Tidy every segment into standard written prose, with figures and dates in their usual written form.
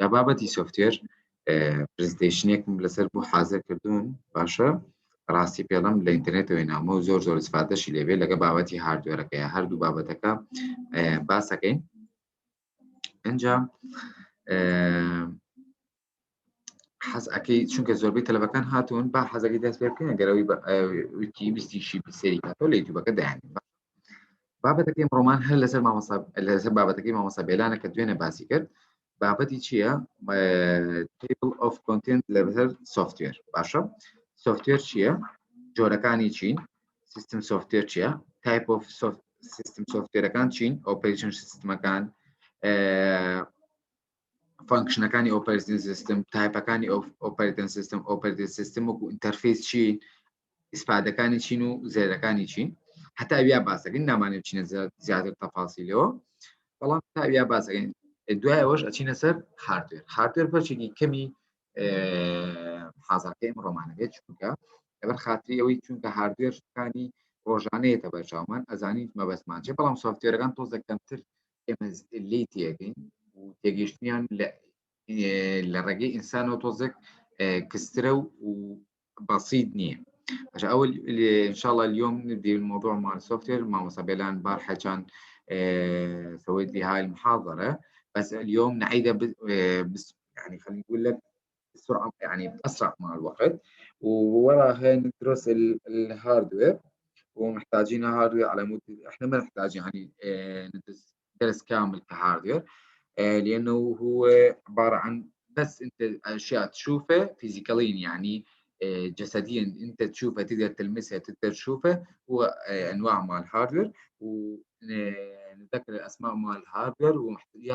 جا بابەتی سۆفتوێر پرزنتیشنێکم لەسەر بۆ حازر کردوون باشە ڕاستی پێڵم لە ئینتەرنێتەوەی نامە و زۆر استفادەشی لێبێ لەگە بابەتی هاردوێرەکەیە هەردوو بابەتەکە باسەکەین ئەنجا حەزەکەی چونکە زۆربەی تەلەبەکان هاتوون با حەزەکەی دەست پێ بکەین ئەگەرەوەی ویکی بیستیشی سێری کاتەوە لە یوتیوبەکە دایانین بابەتەکەی ڕۆمان هەر لەسەر بابەتەکەی مامۆستا بێلانە کە دوێنێ باسی کرد بابەتی چییە؟ table of content لەسەر سۆفتوێر باشە سۆفتوێر چییە؟ جۆرەکانی چین؟ سیستم سۆفتوێر چییە؟ تایپ of سیستم سۆفتوێرەکان چین؟ ئۆپەریشن سیستمەکان فانکشنەکانی ئۆپەرێتینگ سیستم تایپەکانی ئۆپەرێتینگ سیستم وەکو ئینتەرفیس چین؟ ئیسپادەکانی چین و زێرەکانی چین؟ هەتا ئەویا باسەکەین نامانێت بچینە زیاتر تەفاسیلەوە بەڵام تا ئەویا باسەکەین دوای ئەوەش ئەچینە سەر هاردوێر بەرچێکی کەمی حازاکەی ڕۆمانەکەی چونکە لەبەر خاتری ئەوەی چونکە هاردوێرەکانی ڕۆژانەیەتە بەرچاومان ئەزانین مەبەستمان چێ بەڵام سۆفتوێرەکان تۆزە کەمتر ئێمە لێی تێگەین و تێگەیشتنیان لە ڕێگەی ئینسانەوە تۆزێک کسترە و بەسیط نییە أول إن شاء الله اليوم نبدي الموضوع مع السوفت وير مع مسابلان بارحة كان سويت لي هاي المحاضرة بس اليوم نعيدها يعني خلينا نقول لك بسرعة يعني أسرع مع الوقت ووراها ندرس الهاردوير ومحتاجين هاردوير على مود احنا ما نحتاج يعني ندرس درس كامل كهاردوير لأنه هو عبارة عن بس أنت أشياء تشوفها فيزيكاليا يعني جسديا انت تشوفها تقدر تلمسها تقدر تشوفها هو انواع مال الهاردوير ونذكر الاسماء مال الهاردوير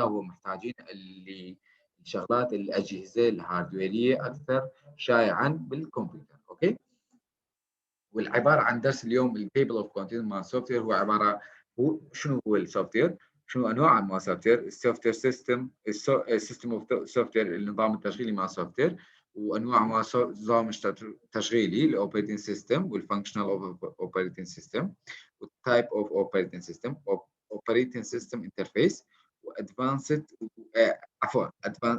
هو محتاجين اللي الشغلات الاجهزه الهاردويريه اكثر شائعا بالكمبيوتر اوكي والعباره عن درس اليوم التيبل اوف كونتنت مال السوفت وير هو عباره هو شنو هو السوفت وير شنو انواع مال السوفت وير السوفت وير سيستم السيستم اوف سوفت وير النظام التشغيلي مال السوفت وير وانواع نظام التشغيلي الاوبريتنج سيستم والفانكشنال اوبريتنج سيستم والتايب اوف اوبريتنج سيستم اوبريتنج سيستم انترفيس وادفانسد عفوا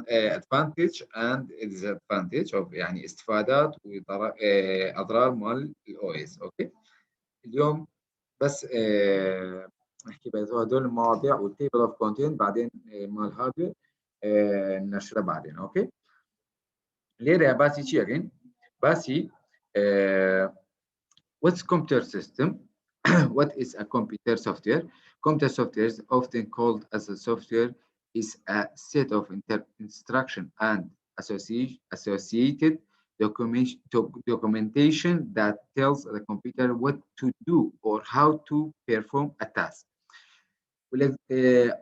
ادفانتج اند ديزادفانتج يعني استفادات واضرار مال الاو اس اوكي اليوم بس نحكي بهذول المواضيع والتيبل اوف كونتنت بعدين مال هاردوير نشرها بعدين اوكي ليه باسي شيء again باسي what's computer system what is a computer software computer software is often called as a software is a set of instruction and associated documentation that tells the computer what to do or how to perform a task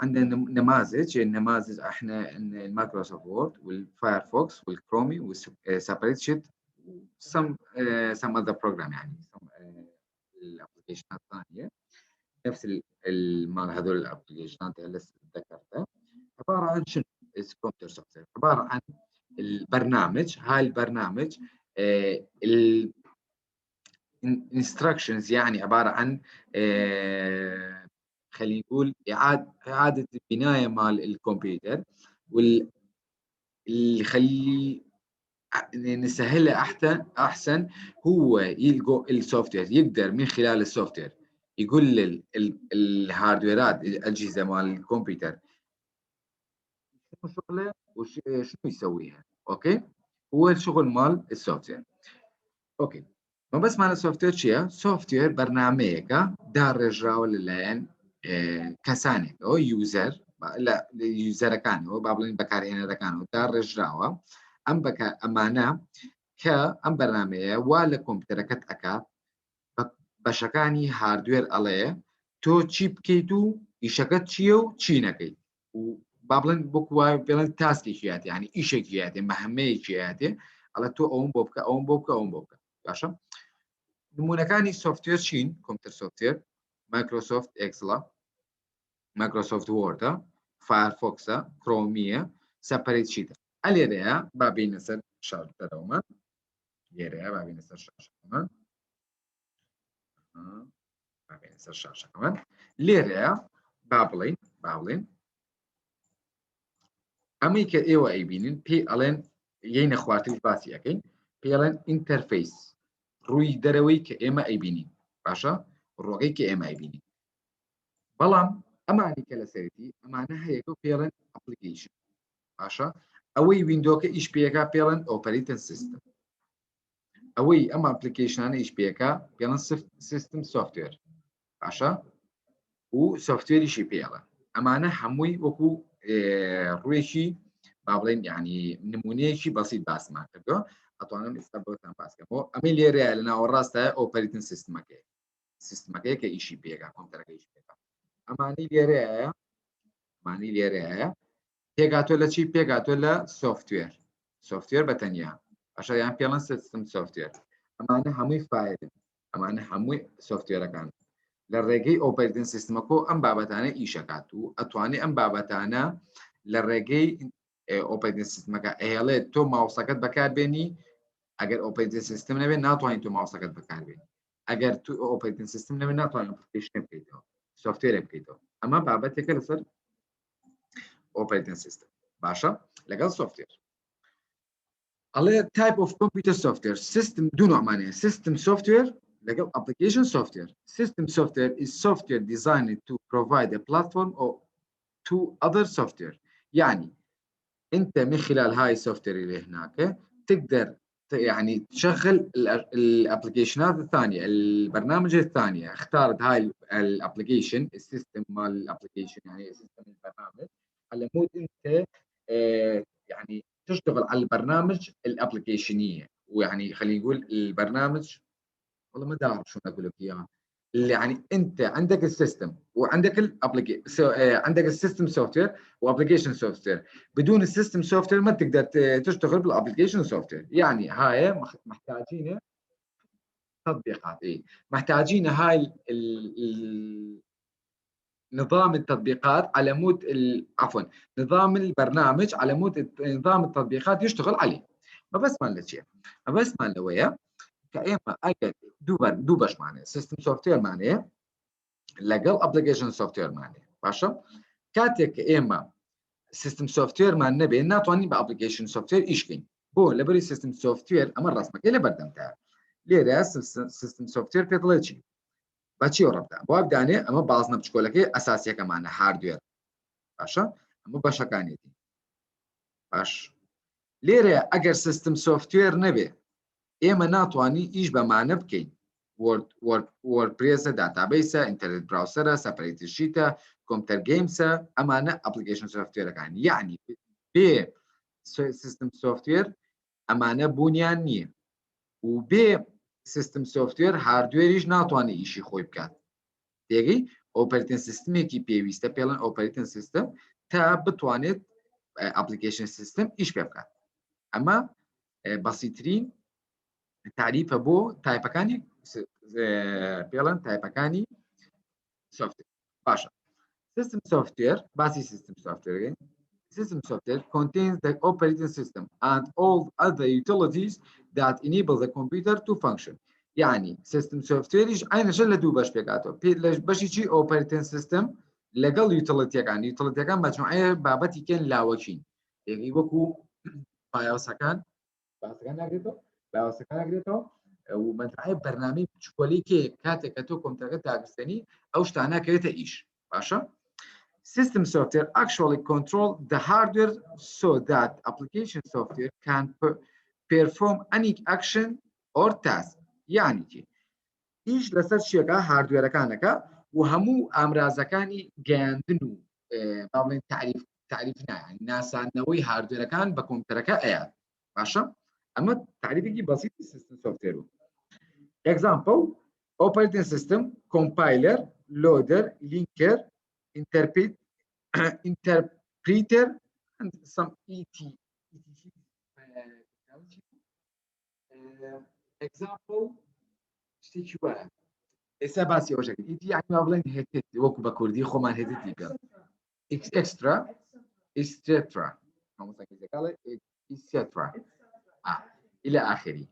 عندنا نماذج النماذج احنا المايكروسوفت وورد والفايرفوكس والكرومي والسبريد شيت some other program يعني الابلكيشنات الثانيه نفس مال هذول الابلكيشنات اللي ذكرتها عباره عن شنو؟ كمبيوتر سوفت وير عباره عن البرنامج هاي البرنامج instructions يعني عباره عن خلينا نقول إعادة البناية مال الكمبيوتر واللي يخلي نسهلها أحسن هو يلقوا السوفت وير يقدر من خلال السوفت وير يقول الهاردويرات الأجهزة مال الكمبيوتر شنو شغله وشنو يسويها أوكي هو الشغل مال السوفت وير أوكي ما بس مال السوفت وير شيء سوفت وير برنامج دار رجراو للين کەسانێک ئەو یوزەر لە یوزەرەکانەوە با بڵین بەکارهێنەرەکانەوە داڕێژراوە ئەمانە کە ئەم بەرنامەیە وا لە کۆمپیوتەرەکەت ئەکا بەشەکانی هاردوێر ئەڵەیە تۆ چی بکەیت و ئیشەکەت چییە و چی نەکەیت و با بڵێن بۆ بڵێن تاسکێکی هاتێ یعنی ئیشێکی هاتێ مەهمەیەکی هاتێ ئەڵە تۆ ئەوم بۆ بکە ئەوم بۆ بکە ئەوم بۆ بکە باشە نمونەکانی سۆفتوێر چین کۆمپیوتەر سۆفتوێر مایکرۆسۆفت ئێکسڵە مایکرۆسۆفت وۆردە فایرفۆکسە کڕۆمیە سەپەرێت چیتە ئەلێرەیە بابینە سەر شاشەکەمان لێرەیە بابینە سەر شاشەکەمان بابینە سەر شاشەکەمان لێرەیە با بڵێن ئەمەی کە ئێوە ئەیبینن پێی ئەڵێن یەینە خوارتریش باسی ئەەکەین پێی ئەڵێن ئینتەرفەیس ڕووی دەرەوەی کە ئێمە ئەیبینین باشە ڕۆگەی کە ئێمە ئەیبینین بەڵام ئەمانی کە لەسەرەتی ئەمانە هەیەکە پێڵێن ئەپلیکیشن باشە ئەوەی ویندۆکە ئیش پێەکە پێڵێن ئۆپەریتن سیستم ئەوەی ئەم ئەپلیکیشنانە ئیش پێەکە پێڵەن سیستم سۆفتوێر باشە و سۆفتوێریشی پێڵە ئەمانە هەمووی وەکو ڕوێکی با بڵێن یعنی نمونەیەکی بەسیط باسمان کردەوە ئەتوانم ئێستا بۆتان باسکەمەوە ئەمەی لێرەیە لە ناوەڕاستە ئۆپەریتن سیستمەکەی کە ئیشی پێەکە کۆمپیوتەرەکە ئیش پێەکە ئەمانی لێرەیە پێگاتۆ لە چی پێگاتۆ لە سۆفتوێر بەتەنیا باشە یان پێڵەن سیستم سۆفتوێر ئەمانە هەمووی فایلن ئەمانە هەمووی سۆفتوێرەکان لە ڕێگەی ئۆپەریتن سیستمەکە ئەم بابەتانە ئیشەکات و ئەتوانێت ئەم بابەتانە لە ڕێگەی ئۆپەریتن سیستمەکە ئەهێڵێت تۆ ماوسەکەت بەکاربێنی ئەگەر ئۆپەریتن سیستم نەبێت ناتوانین تۆ ماوسەکەت بەکاربێنی ئەگەر تو ئۆپەریتن سیستم نەبێت ناتوانین ئەپلیکیشن بکەیتەوە سۆفتوێرە بکەیتەوە ئەمە بابەتێکە لەسەر ئۆپەریتن سیستم باشە لەگەڵ سۆفتوێر ئەڵێ type of computer software system دوو نوعمانەیە system software لەگەڵ application software system software is software designed to provide a platform or to other software يعني انت من خلال هاي السوفتوير اللي هناك تقدر يعني تشغل الابلكيشنات الثانيه البرنامج الثانيه اختارت هاي الابلكيشن السيستم مال الابلكيشن يعني سيستم البرنامج على مود انت يعني تشتغل على البرنامج الابلكيشنيه ويعني خلينا نقول البرنامج والله ما داري شو اقول لك اياه يعني انت عندك السيستم وعندك عندك السيستم سوفت وير وابلكيشن سوفت وير بدون السيستم سوفت وير ما تقدر تشتغل بالابلكيشن سوفت وير يعني هاي محتاجين تطبيقات محتاجين هاي نظام التطبيقات على مود عفوا نظام البرنامج على مود نظام التطبيقات يشتغل عليه ما بس ما له شيء ما بس ما له وياه كأيما أجد دوبش معناه سيستم سوفتوير معناه لقل أبليكيشن سوفتوير معناه باشا كاتك إيما سيستم سوفتوير معناه بيننا تواني بأبليكيشن سوفتوير إيشكين بو لبري سيستم سوفتوير أمر رسمك إلى بردم تاع ليه سيستم سوفتوير في طلعتي باتشي وربدا بو أبداني أما بعضنا بشكولك أساسية كمان هاردوير باشا أما باشا كانيتي باش ليه أجر سيستم سوفتوير نبي ئێمە ناتوانین ئیش بەمانە بکەین وەردپرێسە داتابیسە ئینتەرنێت براوسەرە سەپەرەیتر شیتە کۆمپیوتەر گەیمسە ئەمانە ئەپلیکیشن سۆفتوێرەکان یعنی بێ سیستم سۆفتوێر ئەمانە بوونیان نییە و بێ سیستم سۆفتوێر هاردوێریش ناتوانێت ئیشی خۆی بکات تێگەی ئۆپەریتن سیستمێکی پێویستە پێڵەن ئۆپەریتن سیستم تا بتوانێت ئەپلیکیشن سیستم ئیش پێ بکات ئەمە بەسیترین تعریفە بۆ تایپەکانی پێڵەن تایپەکانی سۆفتوێر باشە سیستم سۆفتوێر باسی سیستم سۆفتوێرەکەین system software contains the operating system and all other utilities that enable the computer to function يعني system software عينش لدو باش بيقاتو باشي شي operating system لقل utility كان مجموعة بابتي كان لاوچين يعني وكو بايوسكان باوسكان ومجموعة برنامج شكولي كي كاتو كمتاكا تاكستاني او شتانا كريتا ايش باشا System software actually control the hardware so that application software can perform any action or task. يعني كي إيش لسر شيء هاردوير كانك وهمو أمراضكاني جاندنو بعمل تعريفنا يعني ناس نوي هاردوير كان بكون تركه أياد ماشى أما تعريفي بسيط system software. Example: operating system, compiler, loader, linker, interpreter and some example شتيشوا إساباسي أو شكل إتي يعني ما بلين هتت وكو بكردي خو من هتت يبقى extra etc إلى آخره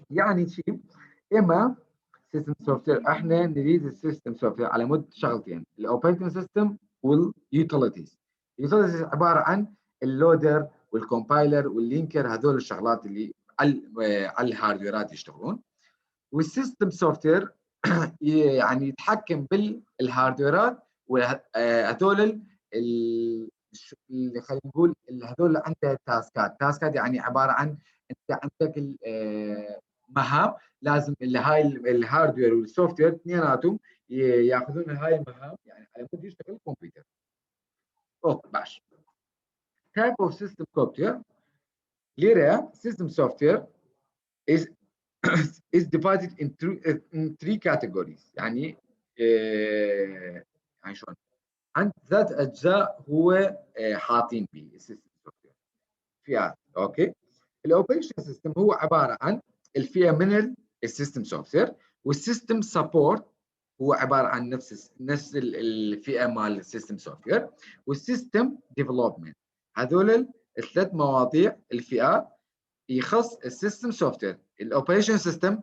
يعني شيء إما سيستم سوفتوير احنا نريد السيستم سوفتوير على مود شغلتين الاوبريتنج سيستم واليوتيليتيز. اليوتيليتيز عباره عن اللودر والكومبايلر واللينكر، هذول الشغلات اللي على الهاردويرات يشتغلون. والسيستم سوفت وير يعني يتحكم بالهاردويرات، وهذول اللي خلينا نقول هذول اللي عندها تاسكات يعني عباره عن انت عندك مهام لازم اللي هاي الهاردوير والسوفت وير اثنيناتهم ياخذون هاي المهام يعني على مود يشتغل الكمبيوتر. اوكي باش type of system software ليرة system software is is divided in three categories. يعني يعني شلون عند ثلاث اجزاء هو حاطين به السيستم سوفت وير فئات. اوكي الاوبريشن سيستم هو عباره عن الفئه من السيستم سوفت وير، والسيستم سبورت هو عباره عن نفس الفئه مال السيستم سوفت وير، والسيستم ديفلوبمنت. هذول الثلاث مواضيع الفئات يخص السيستم سوفت وير، الاوبريشن سيستم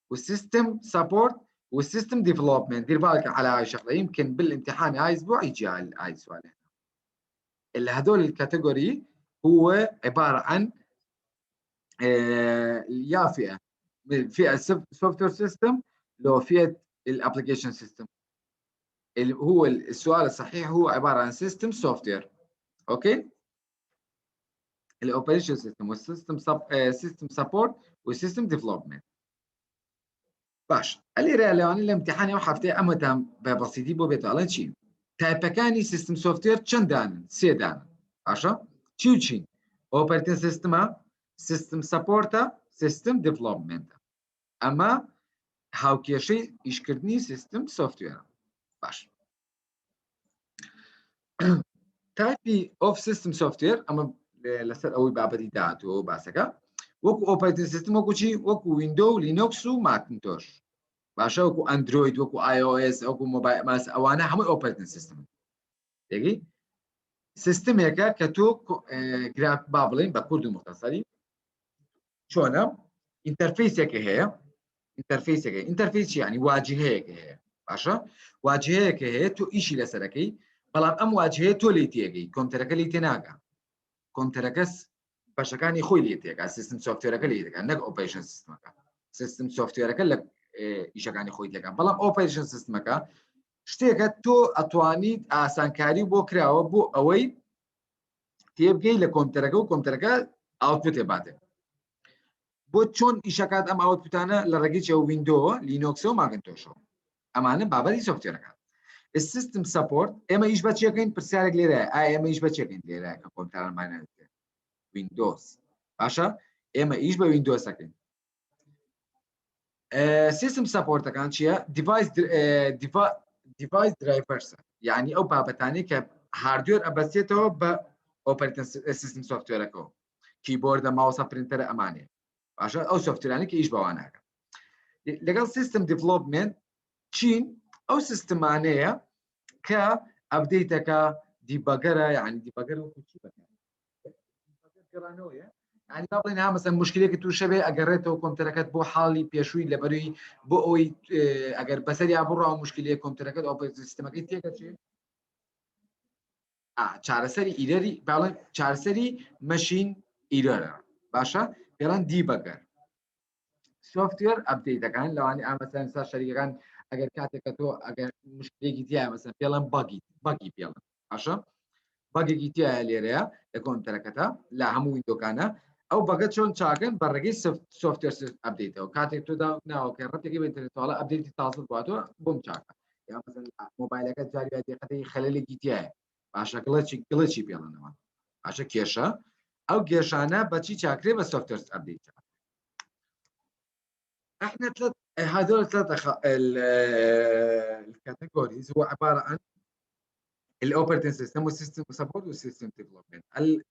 والسيستم سبورت والسيستم ديفلوبمنت. دير بالك على هاي الشغله، يمكن بالامتحان هاي اسبوع يجي هاي السؤال. اللي هذول الكاتيجوري هو عباره عن يا فئه سوفت وير سيستم لو فئه الابلكيشن سيستم. هو السؤال الصحيح هو عباره عن سيستم سوفت وير. اوكي الاوبريشن سيستم والسيستم سيستم سبورت والسيستم ديفلوبمنت. باش اللي رأي الامتحان يوم حفتي اما تام بسيطي بو بيتالن شي تايبكاني سيستم سوفت وير چندان سيدان عشان تشين اوبريتنج سيستم سيستم سبورتا سيستم ديفلوبمنت. اما هاو كيشي يشكرني سيستم سوفت وير. باش تايبي اوف سيستم سوفت وير اما لسر اوي بابدي داتو باسكا وكو اوبريتنج سيستم وكو شي وكو ويندو لينوكس وماكنتوش باشا وكو اندرويد وكو اي او اس وكو موبايل ماس اوانا هم اوبريتنج سيستم. تيجي سيستم هيك كتو جراف بابلين بكل مختصري شلون انترفيس هيك هي انترفيس يعني واجهه هيك هي باشا واجهه هيك هي تو شيء لسركي بلان ام واجهه تو لي تيجي كونترك لي تناقا كونتركس باشا كان يخوي لي تيجي سيستم سوفت وير كلي تيجي انك اوبريشن سيستم سوفت وير كلك ايش كان يخوي لك بلان اوبريشن سيستم كا شتێکە تۆ ئەتوانیت ئاسانکاری بۆ کراوە بۆ ئەوەی تێبگەی لە کۆمپیوتەرەکە و کۆمپیوتەرەکە ئاوتپوت هێباتێ بۆ چۆن ئیشەکات ئەم ئاوتپوتانە لە ڕێگەی ویندۆوە لینۆکسەوە و ماگنتۆشەوە ئەمانە بابەتی سۆفتوێرەکان. السیستم سپۆرت ئێمە ئیش بە چێکەین پرسیارێک لێرەیە ئایا ئێمە ئیش بە چێکەین لێرەیە کە کۆمپیوتەرمانە ویندۆز باشە ئێمە ئیش بە ویندۆزەکەین. سیستم سپۆرتەکان چییە؟ دیڤایس درايفرز يعني او بابتاني ك هاردوير ابسيتو ب اوبريتنج سيستم سوفت وير كو كيبورد ماوس برينتر اماني عشان او سوفت وير يعني كيش بواناك لقال سيستم ديفلوبمنت تشين او سيستم معنيه ك ابديتك ديباجر يعني ديباجر وكشي بكرانويه يعني بابلين ها مثلا مشكله كتو شبه اجرته كمبيوترات بو حالي بيشوي لبري بو اوي اگر بسري ابرو مشكله كمبيوترات او سيستم كيتي كشي چارەسەری ئیرەری باڵێن چارەسەری مەشین ئیرەرە باشە پێڵەن دیبەگەر سۆفتوێر ئەپدەیتەکان لەوانی ئامەسەن سا شەریکەکان ئەگەر کاتێکە تۆ ئەگەر مشکلێکی تایە مەسەن پێڵەن بەگی پێڵەن باشە بەگێکی تایە لێرەیە لە کۆمپیوتەرەکەتە لە هەموو ویندۆکانە ئەو بەگە چۆن چاکەن بە ڕێگەی سۆفتوێر ئەپدەیتەوە کاتێک تۆدا ناوکە ڕەتێکی بە ئینتەرنێتەوە ئەپدەیتی تازە بواتەوە بۆم چاکە یا مەسەن مۆبایلەکە جاری دقەتەی خەلەلێکی تایە باشە گڵەچی پێڵەنەوە باشە کێشە ئەو گێشانە بەچی چاکرێ بە سۆفتوێر ئەپدەیت. احنا هذول ثلاث الكاتيجوريز هو عباره عن الاوبريتنج سيستم والسيستم سبورت والسيستم ديفلوبمنت.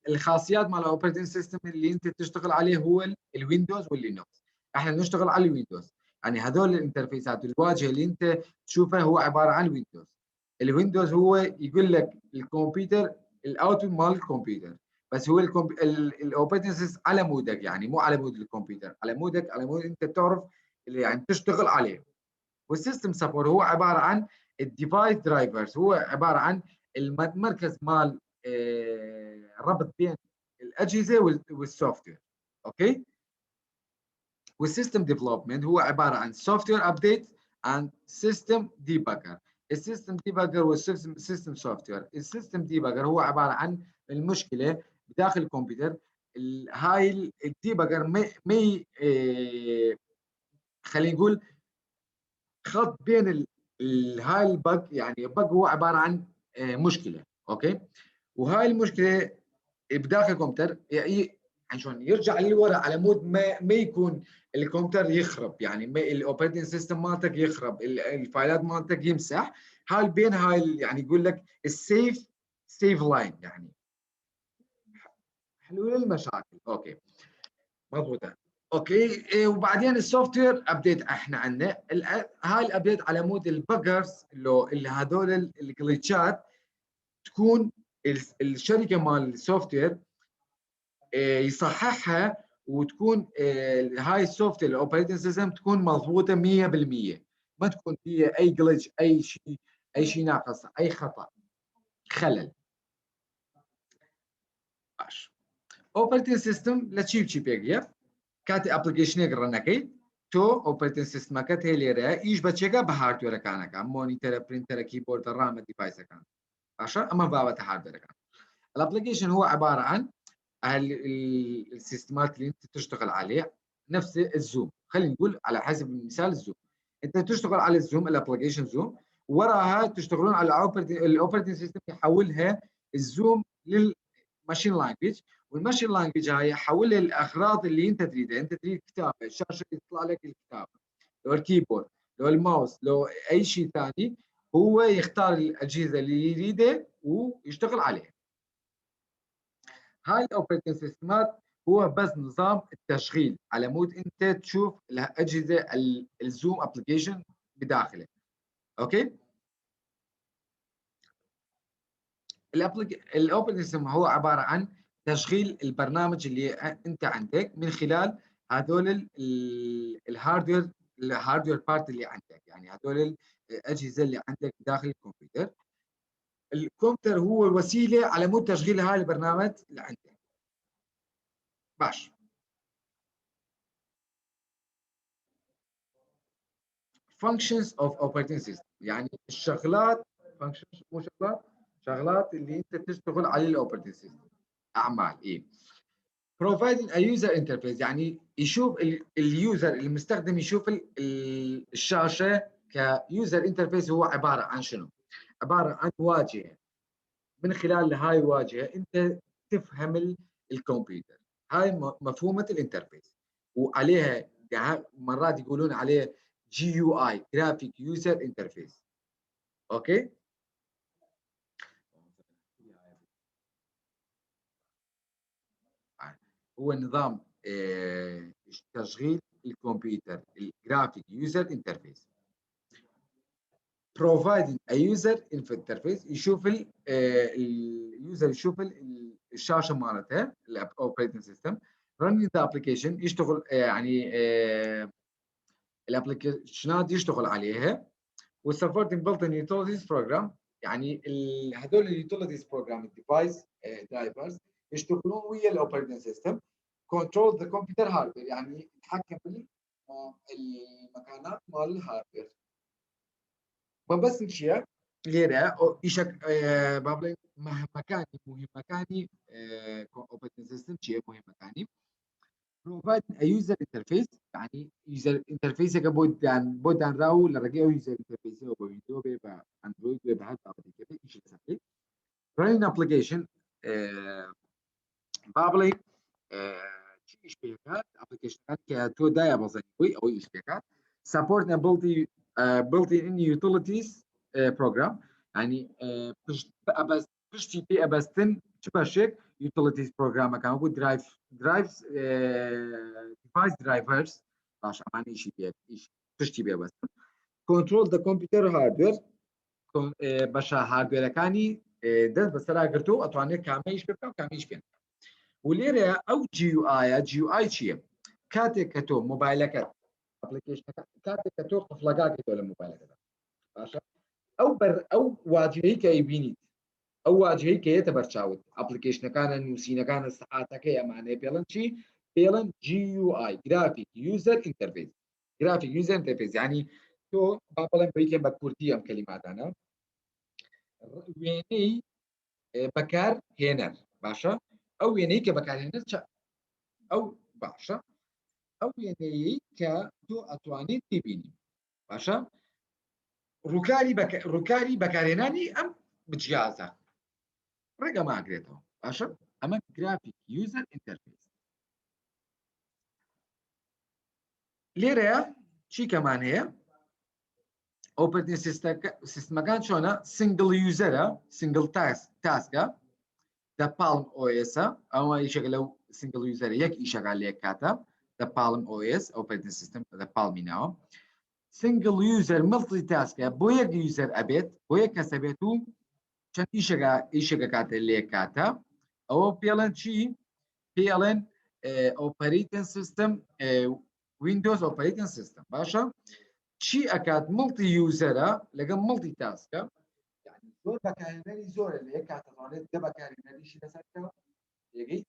الخاصيات مال الاوبريتنج سيستم اللي انت تشتغل عليه هو الويندوز واللينكس. احنا نشتغل على الويندوز يعني هذول الانترفيسات الواجهه اللي انت تشوفها هو عباره عن ويندوز. الويندوز هو يقول لك الكمبيوتر الاوتبوت مال الكمبيوتر بس هو الاوبريتنج سيستم على مودك يعني مو على مود الكمبيوتر على مود انت تعرف اللي يعني تشتغل عليه. والسيستم سبورت هو عباره عن الديفايس درايفرز هو عباره عن المركز مال ربط بين الاجهزه والسوفت وير. اوكي. والسيستم ديفلوبمنت هو عباره عن سوفت وير ابديت عن سيستم ديباجر. السيستم ديباجر والسيستم سوفت وير. السيستم ديباجر هو عباره عن المشكله بداخل الكمبيوتر. هاي الديباجر ما خلينا نقول خط بين هاي البج، يعني البج هو عباره عن مشكله. اوكي. وهاي المشكله بداخل الكمبيوتر يعني شلون يرجع لورا على مود ما يكون الكمبيوتر يخرب، يعني الاوبريتنج سيستم مالتك يخرب، الفايلات مالتك يمسح. هاي بين هاي يعني يقول لك السيف لاين، يعني حلول المشاكل. اوكي مضبوطه. اوكي. وبعدين السوفت وير ابديت احنا عندنا هاي الابديت على مود البجرز اللي هذول الجلitchات تكون الشركه مال السوفت وير يصححها، وتكون هاي السوفت وير الاوبريتنج سيستم تكون مضبوطه 100%، ما تكون فيها اي جلتش، اي شيء ناقص، اي خطا، خلل. باش اوبريتنج سيستم لا تشيب يا كاتي ابلكيشن رنكي تو اوبريتنج سيستم كات هي ليرا ايش بتشيكا بهاردوير كانك مونيتور برينتر كيبورد رام ديفايس كان عشان اما بابا هاردوير كان. الابلكيشن هو عباره عن السيستمات اللي انت تشتغل عليه، نفس الزوم. خلينا نقول على حسب المثال الزوم، انت تشتغل على الزوم الابلكيشن زوم، وراها تشتغلون على الاوبريتنج سيستم يحولها الزوم للماشين لانجويج، والماشين لانجويج هاي يحولها الاغراض اللي انت تريدها. انت تريد كتابه، الشاشه يطلع لك الكتابه، لو الكيبورد، لو الماوس، لو اي شيء ثاني، هو يختار الاجهزه اللي يريدها ويشتغل عليها. هاي الاوبريتنج سيستمات هو بس نظام التشغيل على مود انت تشوف الاجهزه الزوم ابلكيشن بداخله. اوكي. الاوبريتنج سيستم هو عباره عن تشغيل البرنامج اللي انت عندك من خلال هذول الهاردوير بارت اللي عندك، يعني هذول الاجهزه اللي عندك داخل الكمبيوتر. الكمبيوتر هو الوسيله على مود تشغيل هاي البرنامج اللي عندك. باش functions of operating system، يعني الشغلات functions مو شغلات اللي انت تشتغل عليه الاوبريتنج سيستم، اعمال ايه. providing a user interface، يعني يشوف اليوزر المستخدم يشوف الشاشه كيوزر انترفيس. هو عباره عن شنو؟ عباره عن واجهه، من خلال هاي الواجهه انت تفهم الكمبيوتر. هاي مفهومه الانترفيس، وعليها مرات يقولون عليه جي يو اي، جرافيك يوزر انترفيس. اوكي. هو نظام تشغيل الكمبيوتر، الجرافيك يوزر انترفيس. providing a user interface، يشوف اليوزر يشوف الشاشه مالتها الاوبريتنج سيستم. running the application يشتغل يعني الابلكيشنات يشتغل عليها. والسبورتنج بلت ان يوتيليتيز بروجرام، يعني هذول اليوتيليتيز بروجرام الديفايس درايفرز يشتغلون ويا الاوبريتنج سيستم. كنترول ذا كمبيوتر هاردوير، يعني يتحكم بالمكانات مال الهاردوير. بس نشيا غيرها ايشك بابلين مكاني مهم مكاني اوبريتنج سيستم شيء مهم مكاني. provide a user interface، يعني user interface ka بودان راو لرجعوا user interface هو بويندو بيبقى اندرويد بيبقى هذا كده ايش يسميه running application بابلي ايش بيكات application كتو دايا بزني او ايش بيكات support ability built-in utilities program، يعني بس بشتي بي ابستن تباشك utilities program كان هو drives device drivers عشان معنى شيء ايش بشتي بي ابستن control the computer hardware باشا هاردوير كاني ده بس لا قرتو اتواني كاميش بيبقى كاميش فين وليرا او جي يو اي شيء كاتي كتو موبايلك ابلكيشن كاتي كتو قفلقاك ولا موبايلك عشان او واجهي كاي بيني ئەو واجهەی کە هێتە بەرچاوت ئەپلیکیشنەکانە نووسینەکانە سەعاتەکەی ئەمانەیە پێڵەن چی پێڵەن GUI گرافیک یوزەر ئینتەرفیس گرافیک یوزەر ئینتەرفیس یعنی تۆ با بڵێن بریتێن بە کورتی ئەم کەلیماتانە وێنەی بەکار هێنەر باشە ئەو وێنەی کە بەکارهێنەر ئەو باشە ئەو وێنەیەی کە تۆ ئەتوانیت ببینی باشە ڕووکاری بەکارهێنانی ئەم بجیازە ڕێگە ماگرێتەوە باشە ئەمە گرافیک یوزەر ئینتەرفیس لێرەیە چی کەمان هەیە ئۆپەرێتینگ سیستمەکان چۆنە سینگڵ یوزەرە سینگڵ تاسکە دە پاڵم ئۆئسە ئەوە ئیشێک لەو سینگڵ یوزەرە یەک ئیشەکان لێک کاتە دە پاڵم ئۆئس ئۆپەرێتینگ سیستم دە پاڵمینەوە سینگڵ یوزەر مڵتی تاسکە بۆ یەک یوزەر ئەبێت بۆ یەک کەسە بێت و چەند ئیشەکە کاتە لێک کاتە ئەوە پێڵەن چی پێڵێن ئۆپەرێتینگ سیستم ویندۆز ئۆپەرێتینگ سیستم باشە چی ئەکات مڵتی یوزەرە لەگەڵ مڵتی تاسکە زۆر بەکارهێنەری زۆرە لە یەک کاتەوانێت دە بەکارهێنەریشی لەسەرکەوە لێگەی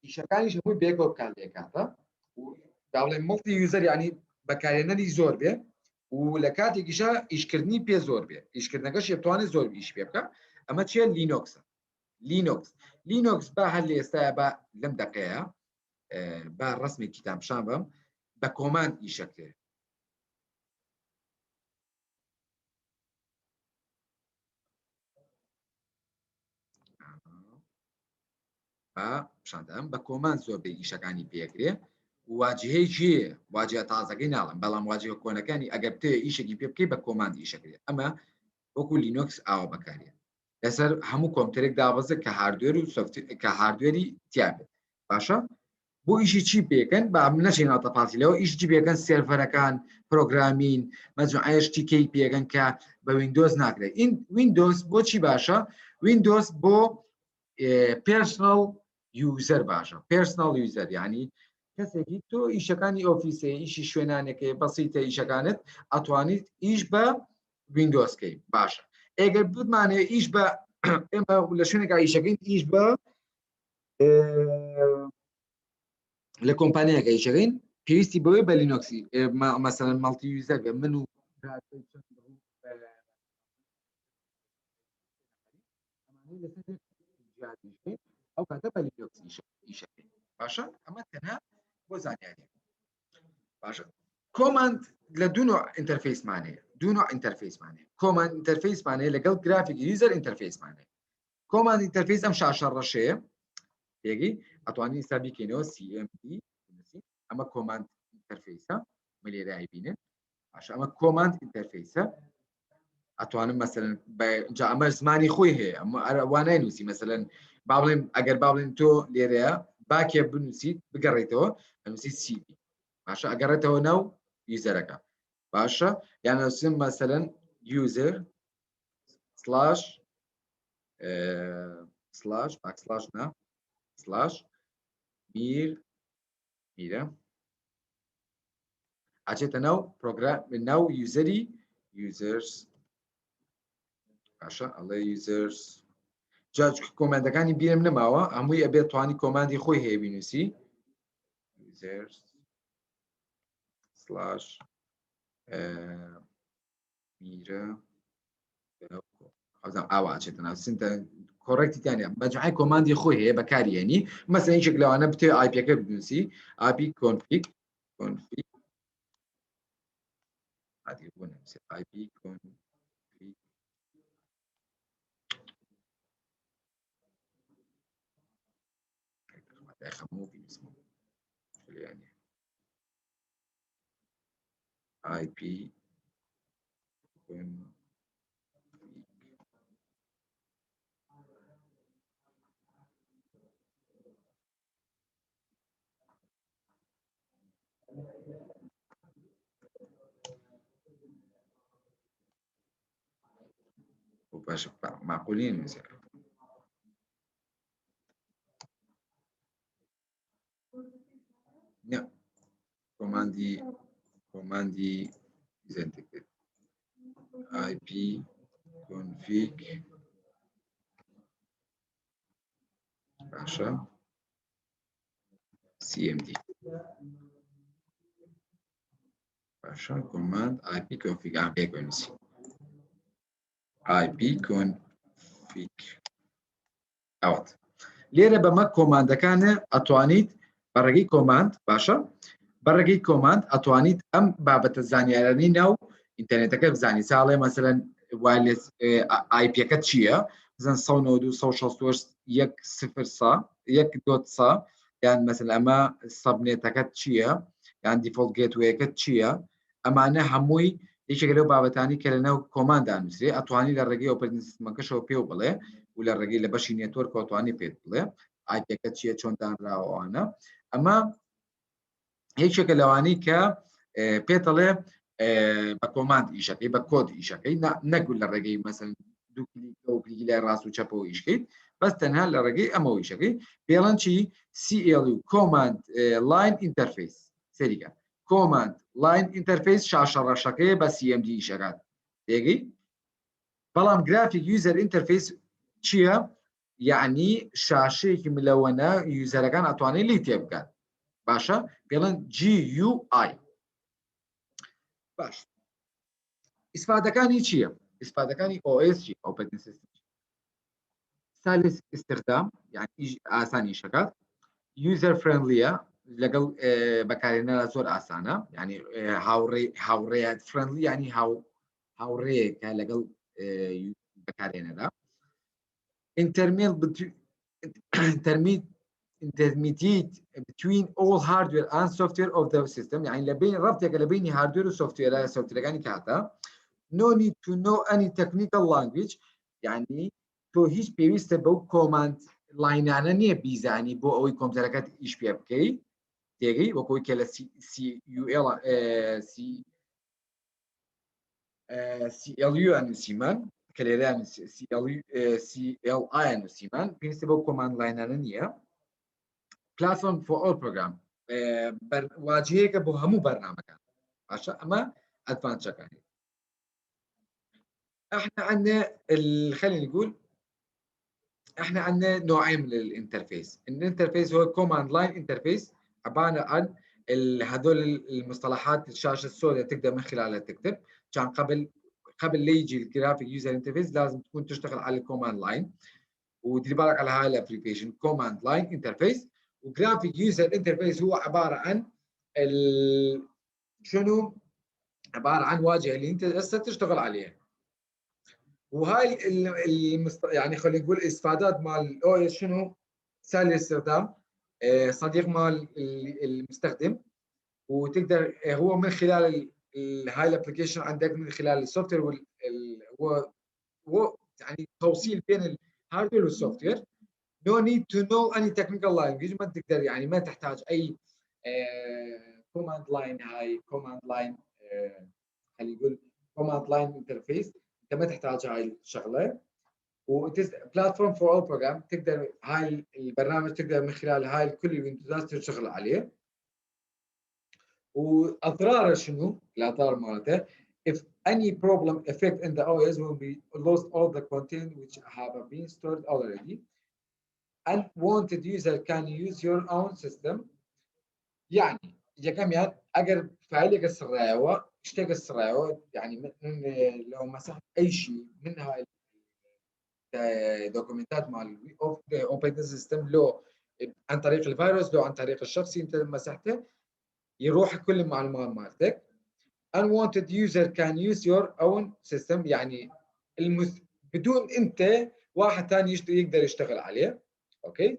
ئیشەکانیش هەمووی بێکەوە بکات لێ کاتە داڵێ مڵتی یوزەر یعنی بەکارهێنەری زۆر بێ و لە کاتێکیشە ئیشکردنی پێ زۆر بێ ئیشکردنەکەش بتوانێت زۆر ئیش پێ بکە ئەمە چیە لینۆکسە لینۆکس با هەر لە ئێستاە بە لەم دەقەیە با ڕسمی کتابشان بم بە کۆماند ئیشەکرێ پیشاندەم بە کۆماند زۆر بێ ئیشەکانی پێکرێ واجهەیە چیە واجهە تازەکەی ناڵم بەڵام واجهە کۆنەکانی ئەگەر بتێ ئیشێکی پێ بکەی بە کۆماند ئیشەکرێت ئەمە وەکو لینۆکس ئاوە بەکارێت لەسەر هەموو کۆمپیوتەرێک دابەزێت کە هاردوێر و کە هاردوێری تیابێت باشە بۆ ئیشی چی پێکەن با نەچین ناتەپاتیلەوە ئیشی پێکەن سێرڤەرەکان پرۆگرامین مەجموعەیەشتی کەی پێگەن کە بە ویندۆز ناکرێت این ویندۆز بۆچی باشە ویندۆز بۆ پێرسۆنەڵ یوزەر باشە پێرسۆنەڵ یوزەر یعنی کەسێکی تۆ ئیشەکانی ئۆفیسێ ئیشی شوێنانەکەی بەسیتە ئیشەکانت ئەتوانیت ئیش بە ویندۆزکەی باشە ئەگەر بتمانێ ئیش بە ئێمە لە شوێنێکا ئیشەکەین ئیش بە لە کۆمپانیەکە ئیشەکەین پێویستی بەوەی بە لینۆکسی مەسەلەن مەڵتی یوزەر بێ من و ئەو کاتە بە لینۆکس ئیشەکەین باشە ئەمە تەنها بۆ زانیاری باشە کۆماند لە دوو نوع ئینتەرفیسمانەیە دوو نوع ئینتەرفیسمانەیە کۆماند ئینتەرفیسمانەیە لەگەڵ گرافیک یوزەر ئینتەرفیسمانەیە کۆماند ئینتەرفیس ئەم شاشە ڕەشەیە تێگەی ئەتوانین ئێستا بیکەینەوە CMD ئەمە کۆماند ئینتەرفیسە لێرە ئایبینن باشە ئەمە کۆماند ئینتەرفیسە ئەتوانم مەسەلەن جا ئەمە زمانی خۆی هەیە وانای نووسی مەسەلەن با بڵێن ئەگەر با بڵێن تۆ لێرەیە باکێ بنووسیت بگەڕێیتەوە بنووسی CD باشە ئەگەڕێتەوە ناو یوزەرەکە باشە یان نووسم مەسەلەن user سلاش باکسلاش نا سلاش میرە ئاچێتە ناو پرۆگرام ناو یوزەری users باشە ئەڵێ users جاج کۆماندەکانی بیرم نەماوە هەمووی ئەبێت توانی کۆماندی خۆی هەیە بینووسی users سلاش میرە ئاوا چێتە ناو سنتە کۆڕێکتیانە بەجای کۆماندی خۆی هەیە بەکارێنی مەسەلەن هیچێک لەوانە بتێ آیپیەکە بنووسی ئاپی کۆنفیگ IP config خەموو بنووسم IP باش معقولين مثلا نه كوماندي زنتك IP config باشا CMD باشا كوماند IP config عم هيك بنسي IP config اوت ليرة بما كوماند كان اتوانيت برقي كوماند باشا برقي كوماند اتوانيت ام بابت الزاني يعني نو انترنت كيف زاني سالي مثلا وايرلس اي بي كاتشيا مثلا صو نودو سوشيال ستورز يك صفر صا يك دوت صا يعني مثلا اما السبنيت كاتشيا يعني ديفولت جيت واي كاتشيا اما انا هموي ايش قالوا بابتاني كلنا كوماند انسري اتواني للرقي اوبريتنج سيستم كشو بيو بله ولا الرقي لبشي نتورك اتواني بيت بله اي بي كاتشيا شلون دان راو انا اما هيك شكل لواني ك بيتله بكوماند إيشك بكود إيشك نقول للرقي مثلا دو كليك أو كليك لا راس وشابو إيشك بس تنها للرقي أما إيشك بيلان شيء CLU command line interface سريعة command line interface شاشة رشاقة بس CMD إيشكات تيجي بلام جرافيك يوزر انترفيس شيء يعني شاشة ملونة يوزر كان أتواني لي تبقى باشا بيلان GUI باش استفادەکانی چییە؟ استفادەکانی OS چی Operating System سلس استخدام يعني ئاسانی شەکات user friendlyە لەگەڵ بەکارهێنەرە زۆر ئاسانە يعني هاوڕێیە friendly يعني هاوڕێیەکە لەگەڵ بەکارهێنەرە intermediate between all hardware and software of the system يعني لبين ربطك لبين هاردوير وسوفتوير سوفتوير كاتا no need to know any technical language يعني تو هیچ پێویستە بەو کۆماند لاینانە نییە بیزانی بۆ ئەوەی کۆمپیوتەرەکەت ئیش پێ بکەیت تێگەی وەکەوەی کە لە CLU نووسیمان کە لێرە CLI نووسیمان پێویستە بەو کۆماند لاینانە نییە platform for all program واجهەیەکە بۆ هەموو بەرنامەکان باشە ئەمە ئەدڤانتجەکانی احنا عندنا خلينا نقول احنا عندنا نوعين من الانترفيس الانترفيس هو كوماند لاين انترفيس عباره عن هذول المصطلحات الشاشه السوداء تقدر من خلالها تكتب كان قبل لا يجي الجرافيك يوزر انترفيس لازم تكون تشتغل على الكوماند لاين ودير بالك على هاي الابلكيشن كوماند لاين انترفيس وجرافيك يوزر انترفيس هو عباره عن شنو عباره عن واجهه اللي انت هسه تشتغل عليها وهاي يعني خلينا نقول الاستفادات مال الاو اس شنو؟ سهل الاستخدام صديق مال المستخدم وتقدر هو من خلال هاي الابلكيشن عندك من خلال السوفت وير هو يعني توصيل بين الهاردوير والسوفت وير no need to know any technical language ما تقدر يعني ما تحتاج اي كوماند لاين هاي كوماند لاين خلينا نقول كوماند لاين انترفيس انت ما تحتاج هاي الشغله بلاتفورم فور اول بروجرام تقدر هاي البرنامج تقدر من خلال هاي كل الويندوزات تشتغل عليه واضراره شنو؟ الاضرار مالته if any problem affect in the OS will be lost all the content which have been stored already unwanted user can use your own system يعني كمان اگر فايلك السرايوه اشتاق السرايوه يعني لو مسحت اي شيء من هاي الدوكيومنتات مال اوبريتنج سيستم لو عن طريق الفيروس لو عن طريق الشخصي انت مسحته يروح كل المعلومات مالتك unwanted user can use your own system يعني بدون انت واحد ثاني يقدر يشتغل عليه اوكي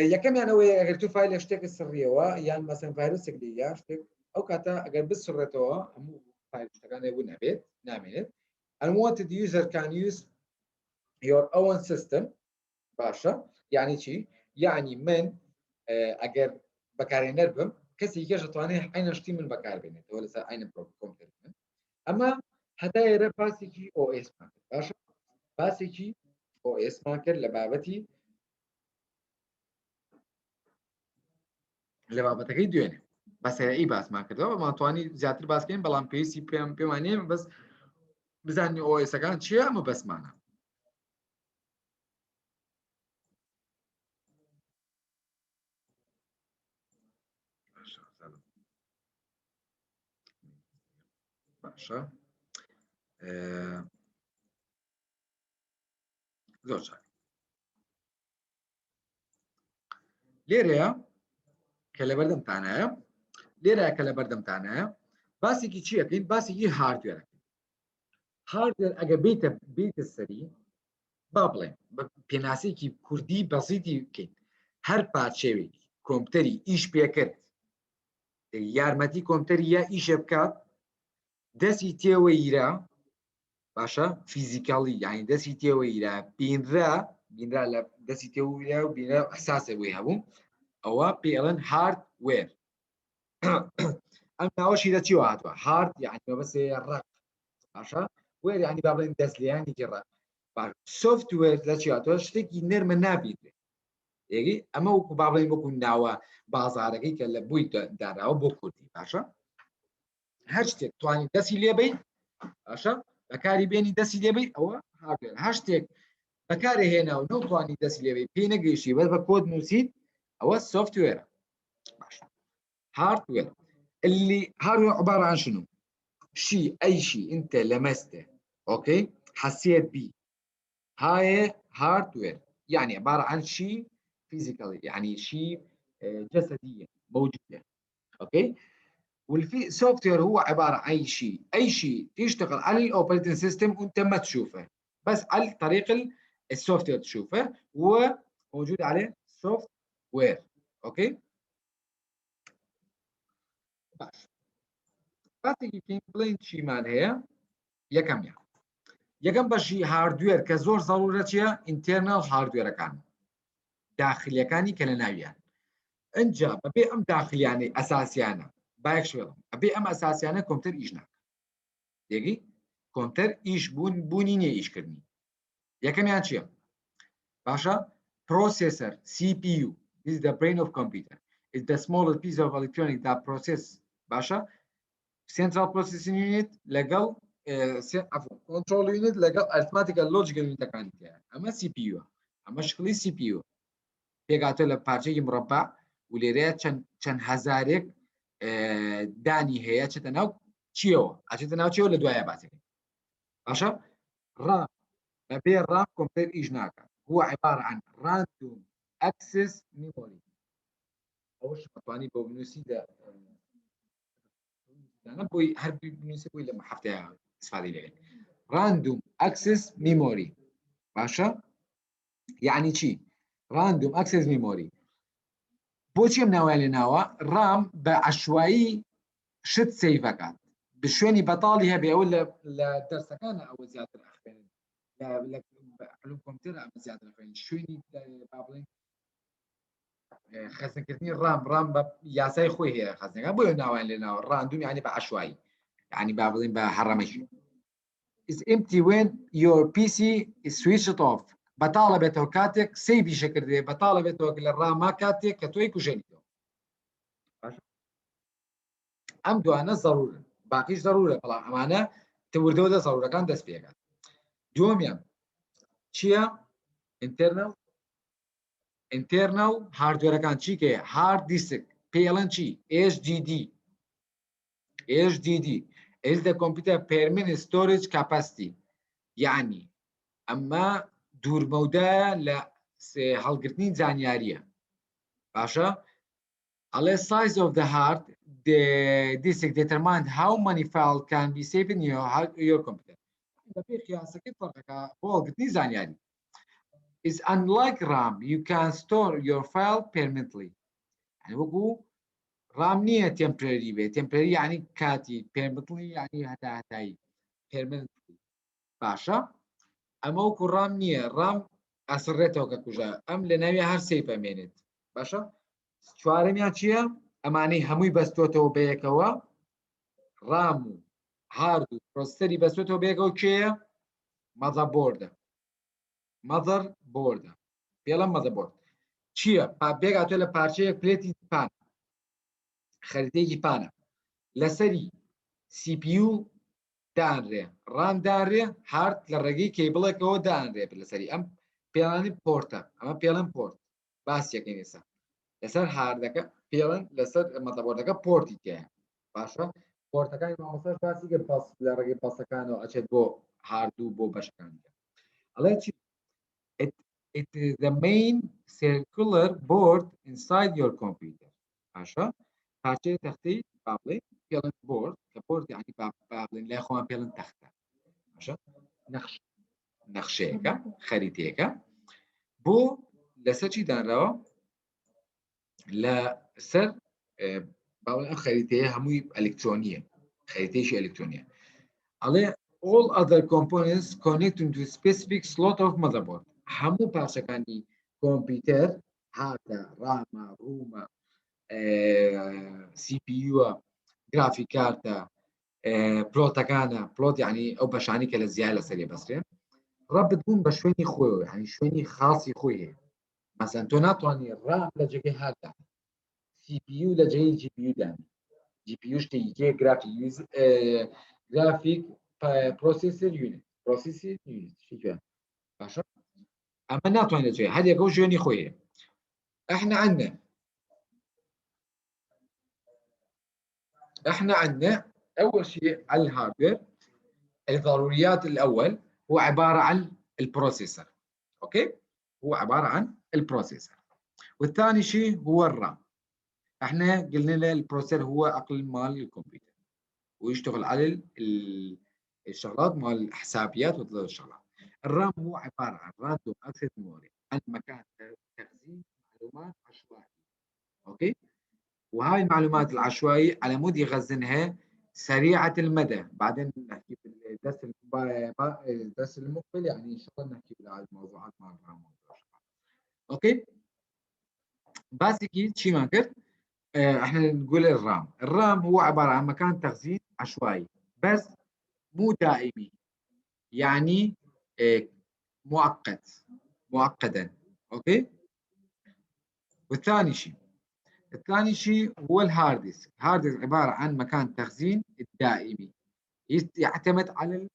يا كمان هو اگر تو فايل اشتك السريه يعني مثلا فيروس اللي اشتك او كاتا اگر بس سرته مو فايل اشتغلنا ونعبت نعمل unwanted user can use your own system باشا يعني شيء يعني من اگر بكارينر بم كسي يجي تواني اين اشتي من بكاربينه ولا اين كمبيوتر اما حتى يرى باسيكي او اس ماركت باشا باسيكي او اس ماركت لبابتي لبابتك دوينه بس اي باس ماركت ما تواني زياتر باس كاين بلان بي سي بي ام بي ماني بس بزاني او اس كان شيء ما بس معنا باشە زۆر چاک لێرەیە کە لە بەردەمتانایە لێرەیە کە لە بەردەمتانایە باسێکی چیەکەین باسێکی هاردوێرەکەین هاردوێر ئەگە بیتە سەری با بڵێن بە پێناسەیەکی کوردی بەسیتی بکەین هەر پارچەوێکی کۆمپیوتەری ئیش پێکرد یارمەتی کۆمپیوتەری یا ئیشە بکات دەستی تێوەیرا باشە فیزیکاڵی یعنی دەستی تێوەیرا بینرا لە دەستی تێوەیرا و بینرا ئەساسە وێ هەبوو ئەوە پێڵەن هاردوێر ئەم ناوەشی لە چیوە هاتووە هارد یعنی بەبەسێ ڕق باشە وێر یعنی با بڵێن دەستلێیانێکی ڕق سۆفتوێر لە چی هاتووە شتێکی نەرمە نابینرێت یەکی ئەمە وەکو با بڵێن وەکو ناوە بازارەکەی کە لە بووی داراوە بۆ کوردی باشە هەر شتێک توانی دەستی لێبەی باشە بەکاری بێنی دەستی لێبەی ئەوە هاردوێر هەر شتێک بەکارە هێنا و نەتوانی دەستی لێبەی پێ نەگەیشتی بەس بە کۆد نووسیت ئەوە سۆفتوێرە باشە هاردوێر اللي هاردوێر عبارة عن شنو؟ شيء أي شيء أنت لمسته أوكي حسيت بيه هاي هاردوير يعني عبارة عن شيء فيزيكالي يعني شيء جسديا موجودة اوكي والفي سوفت وير هو عبارة عن اي شيء تشتغل على الاوبريتنج سيستم وانت ما تشوفه بس على طريق السوفت وير تشوفه وموجود عليه سوفت وير اوكي باش باتي كين بلين شي مان هي يكم يعني یەکەم بەشی هاردوێر کە زۆر زەڕورە چیە ئینتێرنال هاردوێرەکان داخلیەکانی کە لە ناویان ئەنجا بەبێ ئەم داخلیانەی ئەساسیانە بایەکشێڵم بەبێ ئەم ئەساسیانە کۆمپیوتەر ئیش ناکات دێگی کۆمپیوتەر ئیش بوونی نییە ئیشکردنی یەکەمیان چییە باشە processor CPU this is the brain of computer is the smallest piece of electronic that process باشە central processing unit لەگەڵ control unit لەگەڵ arithmetical logical unitەکانی تێیە ئەمە CPU ئەمە شکلی CPU پێگاتۆ لە پارچەیەکی مربع و لێرەیە چەند هەزارێک دانی هەیە چێتە ناو چیەوە ئاچێتە ناو چیەوە لە دوایە باسەکەی باشە ڕام بەبێ ڕام کۆمپیوتەر ئیش ناکات هو عبارة عن random access memory ئەوش بەتوانی بۆ بنووسی بۆی هەر بنووسی بۆی لە هەفتەیە استفادەی لێ random access memory باشە يعني چی random access memory بۆچی ئەم ناوایان لێ ناوە ڕام بە عەشوایی شت سەیڤەکات بە شوێنی بەتاڵی هەبێ ئەوە لە دەرسەکانە ئەوە زیاتر ئەخوێنن لە علوم کۆمپیوتەرە ئەمە زیاتر ئەخوێنن شوێنی با بڵێن خەزنکردنی ڕام بە یاسای خۆی هەیە خەزنەکان بۆ ناوایان لێ ناوە ڕاندوم یعنی بە عەشوایی یعنی با بڵێن بە هەڕەمەژی is empty when your PC is switched off بەتاڵە بێتەوە کاتێک سەیڤیشە کردێ بەتاڵە بێتەوە لە ڕاما کاتێک کە تۆی کوژێنیتەوە ئەم دوانە زەڕورن باقیش زەڕورە بەڵام ئەمانە تەوردەوە زەڕورەکان دەست پێکات دووەمیان چییە internal هاردوێرەکان چیکە هارد دیسک پێڵەن چی HDD is the computer permanent storage capacity يعني ئەمە دوورمەودایە لە هەڵگرتنی زانیاریە باشە ئەڵێ size of the hard disk determined how many files can be saved in your computer بەپێ قیاسەکەی فەرقەکە بۆ هەڵگرتنی زانیاری is unlike RAM you can store your file permanently يعني وەکو RAM نییە temporary بێ temporary يعني کاتی permanently يعني هەتایی permanently باشە ئەمە وەکو ڕام نییە ڕام ئەسڕێتەوە کە کوژە ئەم لە ناوی هەر سەیف ئەمێنێت باشە چوارەمیان چییە ئەمانەی هەمووی بەستۆتەوە بەیەکەوە ڕام و هارد و پرۆسەسەری بەستۆتەوە بەیەکەوە کێیە مەزەبۆردە پێڵەم مەزەبۆرد چییە بێگاتۆ لە پارچەیەک پلێتی پان خەریتەیەکی پانە لەسەری CPU دانرێ ڕام دانرێ هارد لە ڕێگەی کەیبڵێکەوە دانرێ لەسەری ئەم پێڵانی پۆرتە ئەمە پێڵەن پۆرت باسیەکەین ئێستا لەسەر هاردەکە پێڵەن لەسەر مەتەبۆردەکە پۆرتی تێیە باشە پۆرتەکانی مامۆستاش باسی کرد بەس لە ڕێگەی بەسەکانەوە ئەچێت بۆ هاردوو بۆ بەشەکانی ئەڵێ چی it is the main circular board inside your computer باشە پارچەی تەختەی با بڵێ پێڵن بۆرد کە بۆرد یعنی با بڵێن لای خۆمان پێڵن تەختە باشە نەخشەیەکە خەریتەیەکە بۆ لەسەر چی دانراوە لەسەر باڵێ ئەم خەریتەیە هەمووی ئەلکترۆنیە خەریتەیەشی ئەلکترۆنیە ئەڵێ all other components connected to a specific slot of motherboard هەموو پارچەکانی کۆمپیوتەر هاتە ڕامە ڕوومە CPU گرافیک کارتە پلۆتەکانە پلۆت یعنی ئەو بەشانی کە لە زیای لەسەری بەسرێن ڕەبت بوون بە شوێنی خۆی ینی شوێنی خاصی خۆی هەیە مەسەن تۆ ناتوانانی ڕام لە جێگەی هاتدا CPU لە جێی GPU دانی GPU شتێکی گرافیک پرۆسیسر یونیت پرۆسیسر یونیت باشە ئەمە ناتوانێت جێ هەر یەکە و ژوێنی خۆی هەیە احنا عندنا اول شيء على الهاردوير الضروريات الاول هو عباره عن البروسيسور اوكي هو عباره عن البروسيسور والثاني شيء هو الرام احنا قلنا له البروسيسور هو عقل مال الكمبيوتر ويشتغل على الشغلات مال الحسابيات وثلاث الشغلات الرام هو عباره عن راندوم اكسس ميموري عن مكان تخزين معلومات عشوائي اوكي وهاي المعلومات العشوائية على مود يخزنها سريعة المدى بعدين نحكي في الدرس المقبل يعني إن شاء الله نحكي على الموضوعات مع الرام أوكي بس أكيد شيء ما كنت احنا نقول الرام هو عبارة عن مكان تخزين عشوائي بس مو دائمي يعني معقدا أوكي والثاني شيء هو الهارد ديسك الهارد ديسك عبارة عن مكان تخزين الدائمي يعتمد على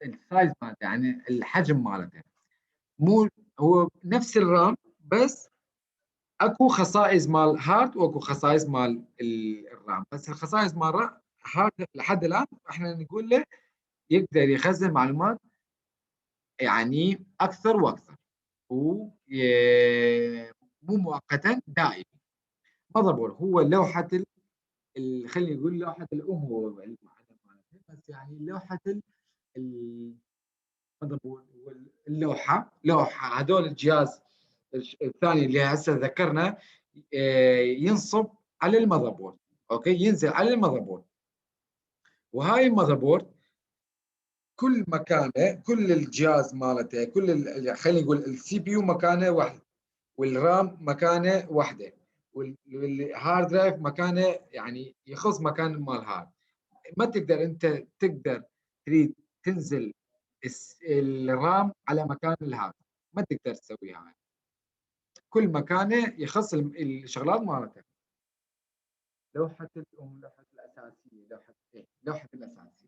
السايز مالته يعني الحجم مالته مو هو نفس الرام بس اكو خصائص مال هارد واكو خصائص مال الرام بس الخصائص مال هارد لحد الان احنا نقول له يقدر يخزن معلومات يعني اكثر واكثر مو مؤقتا دائما ماذر هو لوحة خلينا نقول لوحة الأم هو بس يعني لوحة لوحة هذول الجهاز الثاني اللي هسه ذكرنا ينصب على المذر بورد اوكي ينزل على المذر بورد وهاي المذر بورد كل مكانه كل الجهاز مالته خلينا نقول السي بي يو مكانه واحد والرام مكانه واحده والهارد درايف مكانه يعني يخص مكان مال هارد ما تقدر انت تريد تنزل الرام على مكان الهارد ما تقدر تسويها هاي كل مكانه يخص الشغلات مالته لوحة الأم لوحة الأساسية لوحة الأساسية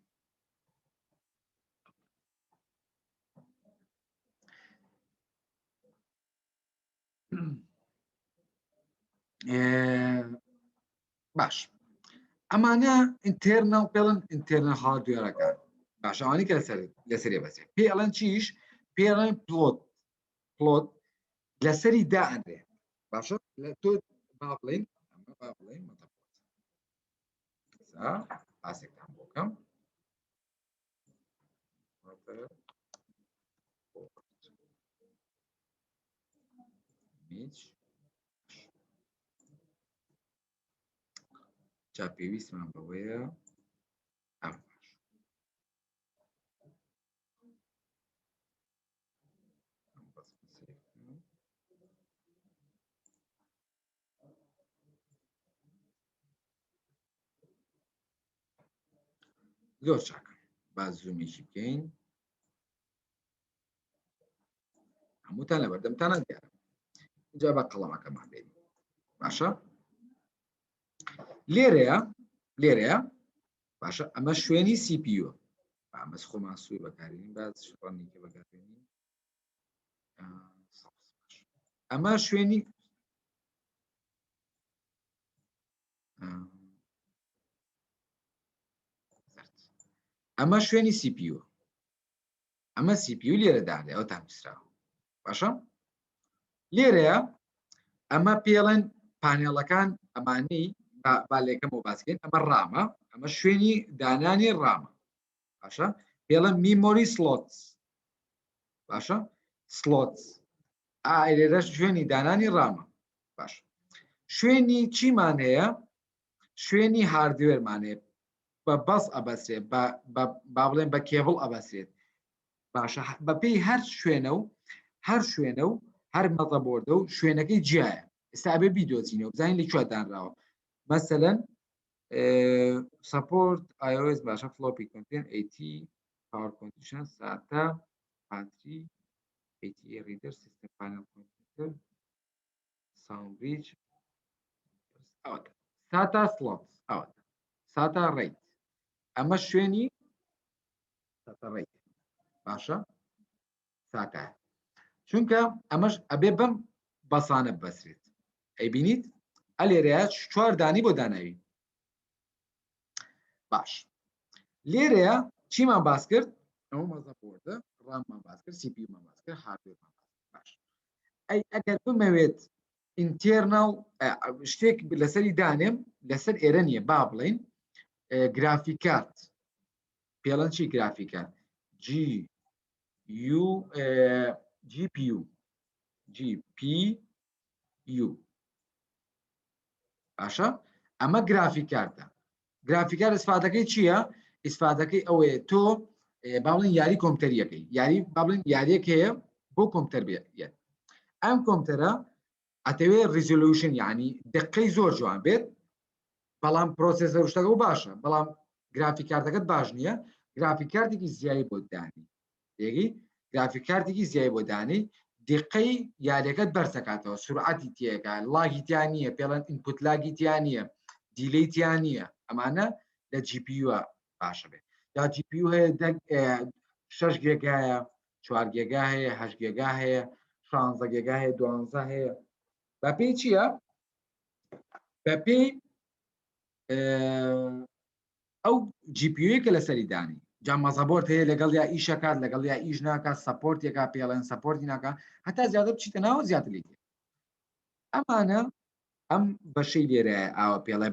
باش أمانة internal بيلن internal hardware كان باش أنا كلا لسري بس بيلن شيش بيلن بلوت لسري داعن ده باش لا تو بابلين ما تبغى صح أسيك تنبوكم ميش جا بيويس من بويا زۆر چاکە با زوومیشی بکەین هەمووتان لە بەردەمتانە دیارە اینجا بە قەڵەمەکەمان بێنین باشە لێرەیە باشە ئەمە شوێنی CPU ئەمەش خۆمان سووی بەکارێنین باز ڕەنێکی بەکارێنین ئەمە شوێنی اما شوێنی CPU ئەمە CPU لێرە داێ ئەو تامسراوە باشە لێرەیە ئەمە پێڵێن پانێڵەکان ئەمانەی با لێکەمەوە باسکەین ئەمە ڕامە ئەمە شوێنی دانانی ڕامە باشە پێڵەن میمۆری سلۆتس باشە سلۆتس ئایرێرە شوێنی دانانی ڕامە باش شوێنی چیمان هەیە شوێنی هاردوێرمانەیە بە بەس ئەبەسرێت با بڵێن بە کێبڵ ئەبەسرێت باشە بەپێی هەر شوێنە و هەر مەزەبۆردە و شوێنەکەی جیایە ئێستا ئەبێ بیدۆچینەوە بزانین لەکوێ دانراوە مەسەلەن support iOS باشە floppy content AT power condition SATA battery ATA reader system panel computer sound bridge SATA slots SATA rate ئەمە شوێنی SATA rate باشە SATA چونکە ئەمەش ئەبێ بەم بەسانە بەسرێت ئەیبینیت ئەلێرەیە 4 دانی بۆ داناوی باش لێرەیە چیمان باس کرد ئەوە مەزەبۆردە ڕاممان باس کرد CPUمان باس کرد هاردوێرمان باش ئەی ئەگەر بمەوێت ئینتێرناڵ شتێک لەسەری دانێم لەسەر ئێرە نییە با بڵین گرافیک کارت پێڵەن چی گرافیک کارت GPU باشە ئەمە گرافیک کارتە گرافیک کارت ئیسفادەکەی چییە ئیسفادەکەی ئەوەیە تۆ با بڵین یاری کۆمپیوتەریەکەی یاری با بڵین یاریەک هەیە بۆ کۆمپیوتەر بێت ئەم کۆمپیوتەرە ئەتەوێ ریزولوشن یعنی دقەی زۆر جوان بێت بەڵام پرۆسێسەر شتەکە و باشە بەڵام گرافیک کارتەکەت باش نییە گرافیک کارتێکی زیایی بۆ دانی یەکی گرافیک کارتێکی زیایی بۆ دانی دقەی یاریەکەت بەرزەکاتەوە سورعەتی تێکە لاگی تیان نییە پێڵەن ئینپوت لاگی تیان نییە دیلەی تیان نییە ئەمانە لە GPU باشە بێت یا GPU هەیە 6 گێگا هەیە 4 گێگا هەیە 8 گێگا هەیە 16 گێگا هەیە 12 هەیە بەپێی چییە بەپێی ئەو GPU-یەکە لەسەری دانی جا مەزەبۆرد هەیە لەگەڵ یا ئیشەکات لەگەڵ یا ئیش ناکات سەپۆرتێکا پێڵێن سەپۆرتی ناکە هەتا زیاتر بچیتە ناوە زیاتر لێت ئەمانە ئەم بەشەی لێرەیە ئاوە پێڵێ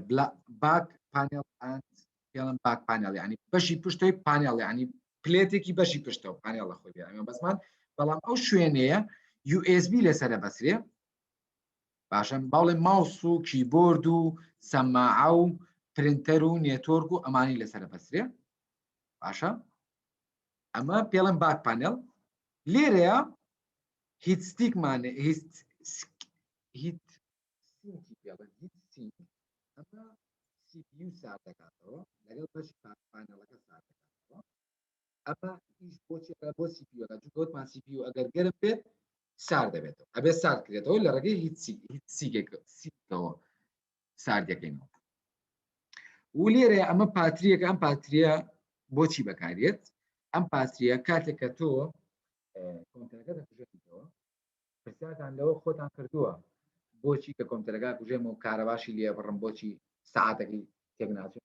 باک پانێڵ پێڵم باک پانێڵ ینی بەشی پشتەوەی پانێڵ ینی پلێتێکی بەشی پشتەوە پانێڵە خۆی بێ بەسمان بەڵام ئەو شوێنەیە USB لەسەرە بەسرێ باشە باڵێ ماوس و کیبۆرد و سەماعە و پرینتەر و نێتۆرک و ئەمانی لەسەرە بەسرێ باشە ئەمە پێڵم باک پانێڵ لێرەیە هیچ ستیکمانێ هیچ ئەمە CPU سارد دەکاتەوە لەگەڵ بەشی پانێڵەکە سارد دەکاتەوە ئەمە هیچ بۆچێکە بۆ CPU گوتمان CPU ئەگەر گەرم بێت سارد دەبێتەوە ئەبێ سارد کرێتەوە لە ڕێگەی هیچ سیکەوە سارد دەکەینەوە و لێرە ئەمە پاتریەکە ئەم پاتریە بۆچی بەکارێت ئەم پاتریە کاتێک کە تۆ کۆمپیوتەرەکە دەکوژێتەوە پرسیارتان لەوە خۆتان کردووە بۆچی کە کۆمپیوتەرەکە کوژێمە و کارەباشی لێ بڕم بۆچی سەعاتێکی تێک ناچێت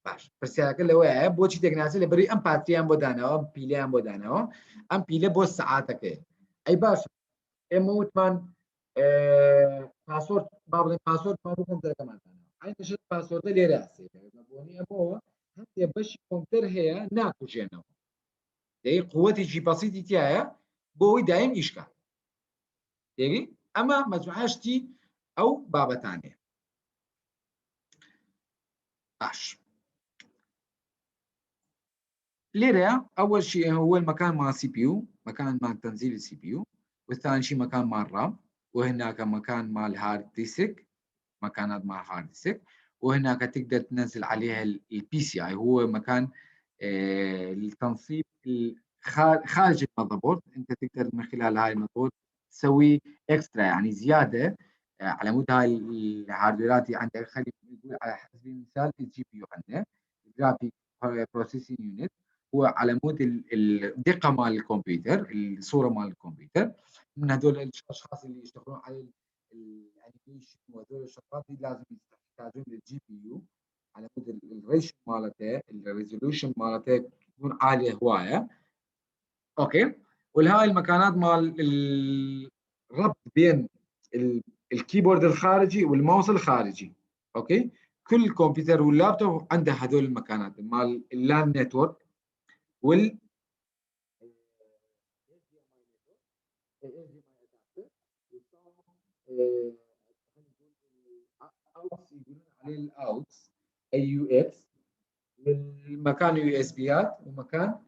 باش پرسیارەکە لەوەیە بۆچی تێک ناچێت لەبەری ئەم پاتریان بۆ دانەوە ئەم پیلەیان بۆ دانەوە ئەم پیلە بۆ سەعاتەکەی ئەی باش ئێمە وتمان پاسۆرد با بڵێن پاسۆردمان بۆ کۆمپیوتەرەکەمان دانەوە ئەیشت پاسۆردە لێرە بۆنی ئەمەوە هەندێک بەشی کۆمپیوتەر هەیە ناکوژێنەوە دەی قووەتێکی بەسیطی تایە بۆ ئەوەی دایم ئیشکات تێگەی ئەمە مەجموعەشتی ئەو بابەتانەیە باش لێرە ئەوەل شيء هو المكان مع CPU مكان مع تنزيل CPU والثاني شيء مكان مع الرام وهناك مكان مع الهارد ديسك مكانات مع الهارد ديسك وهناك تقدر تنزل عليها البي سي اي هو مكان للتنصيب خارج المذر انت تقدر من خلال هاي المذر تسوي اكسترا يعني زياده على مود هاي الهاردويرات عندك خلينا نقول على سبيل المثال الجي بي يو عندنا جرافيك بروسيسنج يونت هو على مود الدقه مال الكمبيوتر الصوره مال الكمبيوتر من هذول الاشخاص اللي يشتغلون على الانيميشن وهذول الشغلات لازم يحتاجون للجي بي يو على مود الريشيو مالته الريزولوشن مالته تكون عاليه هوايه. اوكي. والهاي المكانات مال الربط بين الكيبورد الخارجي والماوس الخارجي. اوكي. كل كمبيوتر واللابتوب عنده هذول المكانات مال اللان نتورك وال عليه الاوتس اي يو اكس، والمكان يو اس بيات، ومكان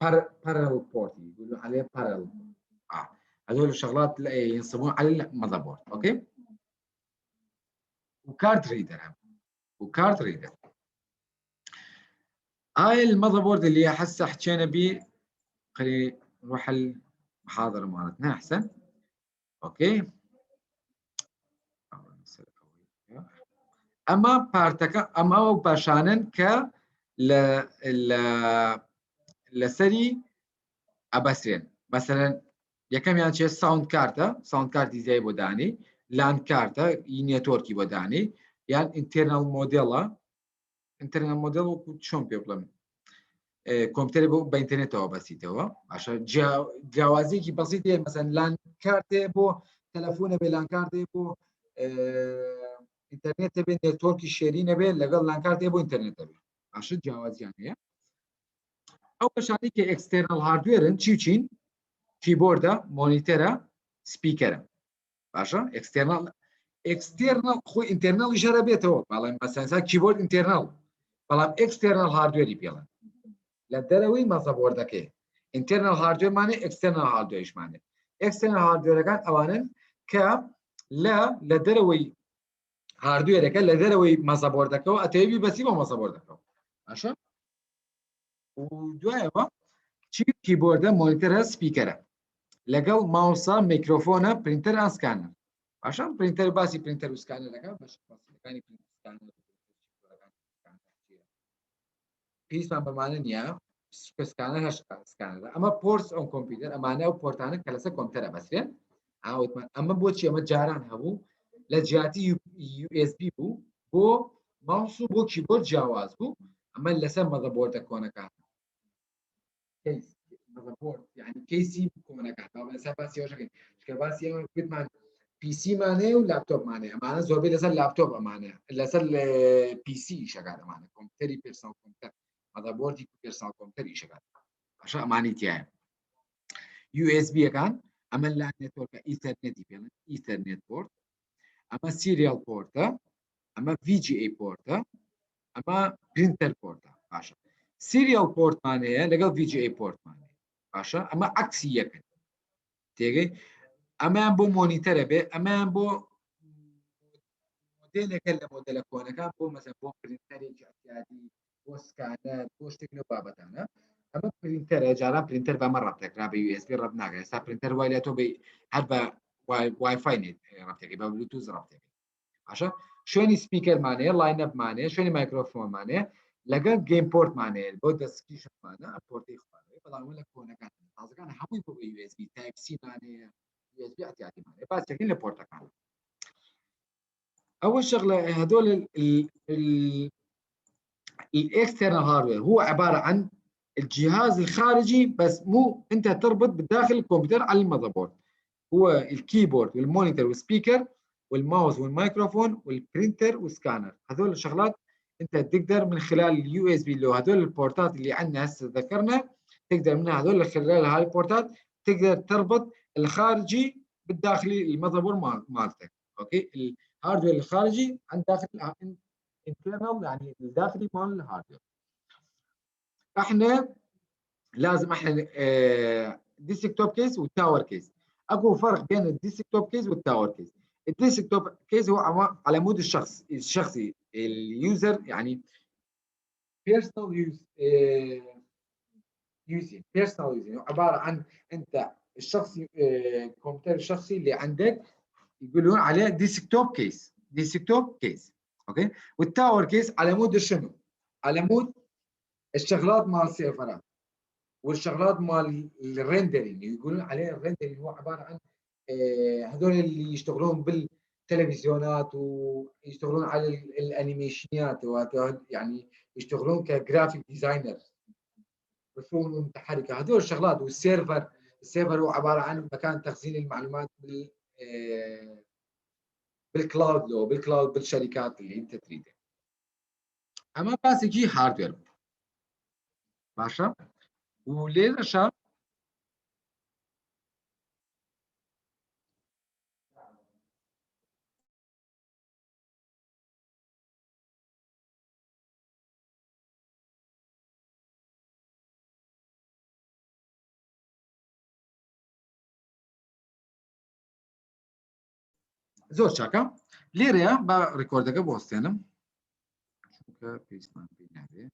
البارل بورت يقولوا عليه بارل. هذول الشغلات ينصبون على المذر بورد. اوكي. وكارت ريدر وكارت ريدر. هاي المذر بورد اللي هسه حكينا بيه. خلينا نروح المحاضره مالتنا احسن. اوكي. اما بارتكا اما باشانن ك لسري ابسرين مثلا یەکەم یان چێ ساوند کارتی زای بۆ دانی، لان کارتە نێتۆرکی بۆ دانی، یان ئینتەرنەل مۆدێڵ وەکو چۆن پێ بڵێم کۆمپیوتەرێ بۆ بە ئینتەرنێتەوە بەسیتەوە. باشە جیاوازیەکی بەسیط هەیە، مەسەن لان کارتێ بۆ تەلەفۆنە بێ، لان کارتێ بۆ ئینتەرنێتە بێ، نێتۆرکی شێرینە بێ لەگەڵ لان کارتێ بۆ ئینتەرنێتە بێ. باشە جیاوازیان هەیە. ئەو بەشانی کە ئەکستێرنەل هاردوێرن چین؟ کیبۆردە، مۆنیتەرە، سپیکەرە. باشە ئەکستێرنەل خۆی ئینتەرنەڵی ژەرە بێتەوە، بەڵام مەسەن کیبۆرد ئینتەرنەڵ، بەڵام ئەکستێرنەل هاردوێری پێڵێن لە دەرەوەی مەزەبۆردەکەی. ئینتەرنەل هاردوێرمانێ، ئەکستێرنەل هاردوێریشمانێ. ئەکستێرنەل هاردوێرەکان ئەوانن کە لە دەرەوەی هاردوێرەکە لە دەرەوەی مەزەبۆردەکەەوە ئەتەوێبی بەسی بۆ مەزەبۆردەکەەوە. باشە. و دوایەوە چی؟ کیبۆردە، مۆنیتەرە، سپیکەرە، لەگەڵ ماوسە، میکرۆفۆنە، پرینتەر، سکانەر. باشە. پرینتەر باسی پرینتەر و سکانەرەکە بەشەکانی پێویستمان بەمانە نییە. سکانەر هەشت سکانەرە. ئەمە پۆرس ئەو کۆمپیوتەر، ئەمانە و پۆرتانە کە لەسەر کۆمپیوتەرە بەسرێن. ئەمە بۆچی؟ ئەمە جاران هەبوو لە جیاتی USB بوو، بۆ ماوس و بۆ کیبۆرد جیاواز بوو. ئەمە لەسەر مەزەبۆردە کۆنەکان مەزەبۆرد یعنی کەیسی کۆنەکان لەسەر باسی ئەوەشەکەین کە باسی ئەوە گوتمان پیسیمانەیە و لاپتۆپمانەیە. ئەمانە زۆربەی لەسەر لاپتۆپ، ئەمانە لەسەر پیسی ئیشەکات، ئەمانە کۆمپیوتەری پێرسۆنڵ کۆمپیوتەر، مەزەبۆردی پێرسۆنڵ کۆمپیوتەر ئیشەکات. باشە. ئەمانی تایە USB یەکان، ئەمە لان نێتۆرکە ئیتەرنێتی پێڵێن، ئیتەرنێت پۆرت. ئەمە سیریال پۆرتە، ئەمە VGA پۆرتە، ئەمە پرینتەر پۆرتە. باشە. سیریال پۆرتمانەیە لەگەڵ VGA پۆرتمانەیە. باشە. ئەمە عەکسی یەکن. تێگەی؟ ئەمەیان بۆ مۆنیتەرە بێ، ئەمەیان بۆ مۆدێلێکە لە مۆدێلە کۆنەکان، بۆ مەسەن بۆ پرینتەرێکی ئەتیادی، بۆ سکانەر، بۆ شتێک لەو بابەتانە. ئەمە پرینتەرە. جاران پرینتەر بەمە ڕەبتەکرا بە USB ڕەت ناکرێت. ئێستا پرینتەر وای لێ تۆ هەر بە وایفای ڕەبتەکەی، بە بلوتوز ڕەبتەکەی. باشە. شوێنی سپیکەرمانەیە، لاینەپمانەیە، شوێنی مایکرۆفۆنمانەیە، لەگەڵ گەیم پۆرتمانەیە بۆ دەستگیرشمانە پۆرتەی خواردنەوەی، بەڵام لە کۆنەکان تازەکان هەمووی بۆ USB تایپ سیمانەیە، USB ئەتیادیمانەیە. باسێکین لە پۆرتەکان. أول شغلة هذول الاكسترنال هاردوير هو عبارة عن الجهاز الخارجي، بس مو أنت تربط بداخل الكمبيوتر على المذر بورد. هو الكيبورد والمونيتور والسبيكر والماوس والميكروفون والبرينتر والسكانر. هذول الشغلات أنت تقدر من خلال اليو اس بي، لو هذول البورتات اللي عندنا هسه ذكرنا، تقدر من هذول خلال هاي البورتات تقدر تربط الخارجي بالداخلي المذر بورد مالتك. اوكي. الهاردوير الخارجي عند داخل internal يعني الداخلي مال الهاردوير. احنا لازم ديسكتوب كيس والتاور كيس. اكو فرق بين الديسكتوب كيس والتاور كيس. الديسكتوب كيس هو على مود الشخصي اليوزر، يعني بيرسونال يوزنج عباره عن انت الشخصي، الكمبيوتر الشخصي اللي عندك يقولون عليه ديسكتوب كيس. اوكي. والتاور كيس على مود شنو؟ على مود الشغلات مال السيرفرات والشغلات مال الريندرينج، يقولون عليه الريندرينج هو عباره عن هذول اللي يشتغلون تلفزيونات ويشتغلون على الانيميشنات، يعني يشتغلون كجرافيك ديزاينر، رسوم متحركه، هذول الشغلات. السيرفر هو عباره عن مكان تخزين المعلومات بالكلاود، لو بالكلاود بالشركات اللي انت تريدها. اما بس يجي هاردوير باشا وليزر شاب زور شاكا ليريا با ريكوردك بوستينم شوكا بيسمان بينادي